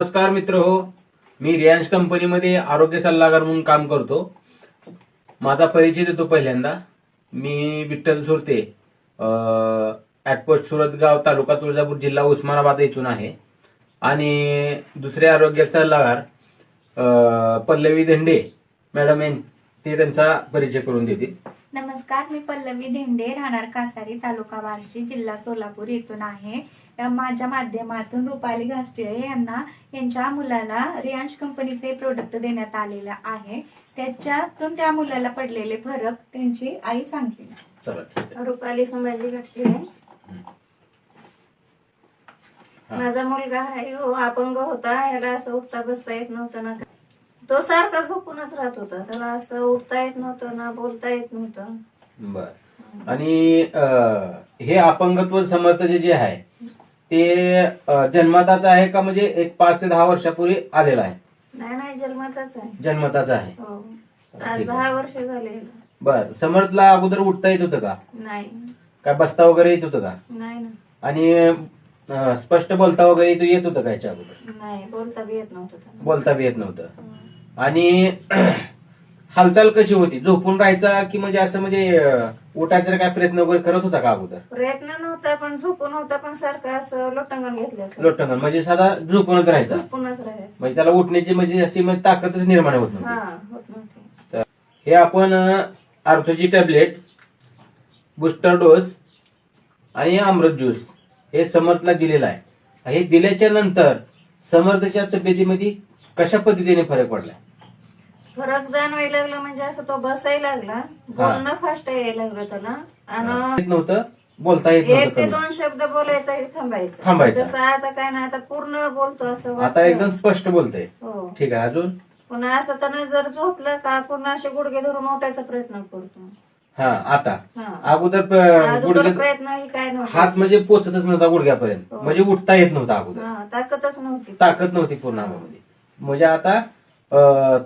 नमस्कार मित्र हो, मी रियांश कंपनीमध्ये आरोग्य सल्लागार म्हणून काम करतो. माझा परिचय देतो. पहिल्यांदा मी विठ्ठल सुरते, ऍटपोस्ट सुरतगाव, तालुका तुळजापूर, जिल्हा उस्मानाबाद येथून आहे. आणि दुसरे आरोग्य सल्लागार पल्लवी धेंडे मॅडम ते त्यांचा परिचय करून देतील. नमस्कार, मी पल्लवी धेंडे, राहणार कासारी, तालुका बार्शी, जिल्हा सोलापूर येथून आहे. माझ्या माध्यमातून रुपाली घाष्टिळे यांना यांच्या मुलाला रियांश कंपनीचे प्रोडक्ट देण्यात आलेले आहे. त्याच्यातून त्या मुलाला पडलेले फरक त्यांची आई सांगते. चला, रुपाली संभाजी घाष्टिळे. माझा मुलगा आहे, अपंग होता. याला असं उठता बसता येत नव्हतं ना. तो सारखा झोपूनच राहत होता. त्याला असं उठता येत नव्हतं ना, बोलता येत नव्हतं. बर. आणि हे अपंगत्व समर्थचे जे आहे ते जन्मताच आहे का, म्हणजे एक 5 ते 10 वर्षापूर्वी आलेला आहे? नाही, जन्मताच आहे. जन्मताच आहे. हो, आज 10 वर्ष झाले. बर. समर्थला अगोदर उठता येत होतं का? नाही. काय बसता वगैरे येत होतं का? नाही ना. आणि स्पष्ट बोलता वगैरे येत होतं का याच्या अगोदर? नाही, बोलता बी येत नव्हतं त्याला. बोलता बी येत नव्हतं. आणि हालचाल कशी होती? झोपून राहायचा की म्हणजे असं म्हणजे उठायचा काय प्रयत्न वगैरे करत होता का अगोदर? प्रयत्न नव्हता, पण झोपून होता, पण सारखं असं लोटंगण घेतलं. लोटंगण म्हणजे साधा झोपूनच राहायचा. झोपूनच राहायचं. म्हणजे त्याला उठण्याची म्हणजे अशी म्हणजे ताकदच निर्माण होत नव्हती. होत नव्हती. तर हे आपण आर्थोची टॅबलेट, बूस्टर डोस आणि अमृत ज्यूस हे समर्थला दिलेलं आहे. हे दिल्याच्या नंतर समर्थच्या तब्येतीमध्ये कशा पद्धतीने फरक पडला? फरक जाणवायला लागला, म्हणजे असं तो बसायला लागला, बोलणं फास्ट यायला लागलं त्याला. आणि नव्हतं, बोलता येत 1 ते नव्हतं. 2 शब्द बोलायचा थांबायचं. जसं आता काय नाही, आता पूर्ण बोलतो असं आता एकदम स्पष्ट बोलतोय. हो. ठीक आहे. अजून पुन्हा असं त्यानं जर झोपलं का पुन्हा असे गुडघे धरून उठायचा प्रयत्न करतो. आता हा. अगोदर अगोदर प्रयत्न ही काय नव्हता. हात म्हणजे पोचतच नव्हता गुडघ्यापर्यंत, म्हणजे उठता येत नव्हता अगोदर. ताकदच नव्हती. ताकद नव्हती पूर्ण अंगामध्ये. म्हणजे आता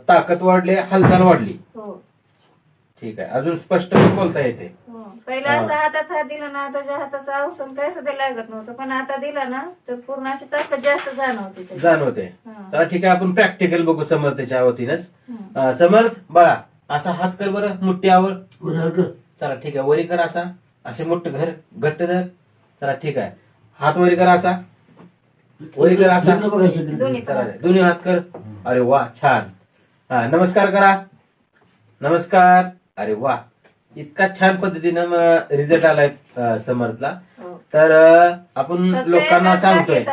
ताकद वाढली, हालचाल वाढली. हो. ठीक आहे. अजून स्पष्ट बोलता येते. पहिला असं हातात हात दिला ना, त्याच्या हाताचा औषध काय सध्या लागत नव्हतं, पण आता दिला ना तर पूर्ण अशी ताकद जास्त जाणवते. तर ठीक आहे, आपण प्रॅक्टिकल बघू समर्थच्या वतीनच. समर्थ बाळा, असा हात कर बरं, मुठ्ठीवर. चला ठीक आहे, वरी कर असा, असे मोठं घर घट्ट धर. चला ठीक आहे, हात वरी कर असा, वरी कर असा, दोन्ही हात कर. अरे वा, छान. नमस्कार करा. नमस्कार. अरे वा, इतका छान पद्धतीनं रिझल्ट आलाय समर्थला. तर आपण लोकांना सांगतोय,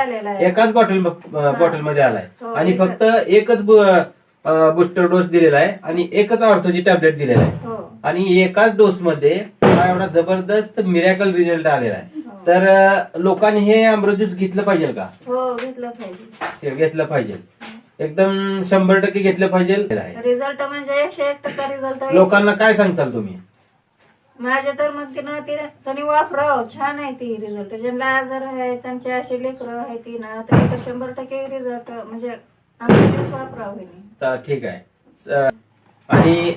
एकाच बॉटलमध्ये आलाय आणि फक्त एकच बूस्टर डोस दिलेला आहे आणि एकच ऑर्थोची टॅबलेट दिलेला आहे. आणि एकाच डोस मध्ये एवढा जबरदस्त मिरॅकल रिझल्ट आलेला आहे. तर लोकांनी हे अमृत ज्यूस घेतलं पाहिजे का? हो, घेतलं पाहिजे. घेतलं पाहिजे, एकदम 100% घेतलं पाहिजे. रिझल्ट म्हणजे 101% रिझल्ट. लोकांना काय सांगताल तुम्ही? माझ्या तर मग त्यांनी वापरावं, छान आहे ती रिझल्ट. ज्यांना आजार आहे, त्यांचे असे लेकरं आहे ती ना, तर 100% रिझल्ट म्हणजे वापरावं. ठीक आहे. आणि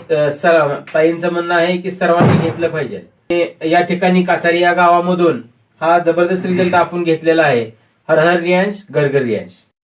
ताईंचं म्हणणं आहे की सर्वांनी घेतलं पाहिजे. या ठिकाणी कासारी या गावामधून हा जबरदस्त रिझल्ट आपण घेतलेला आहे. हर हर रियांश, घर घर रियांश.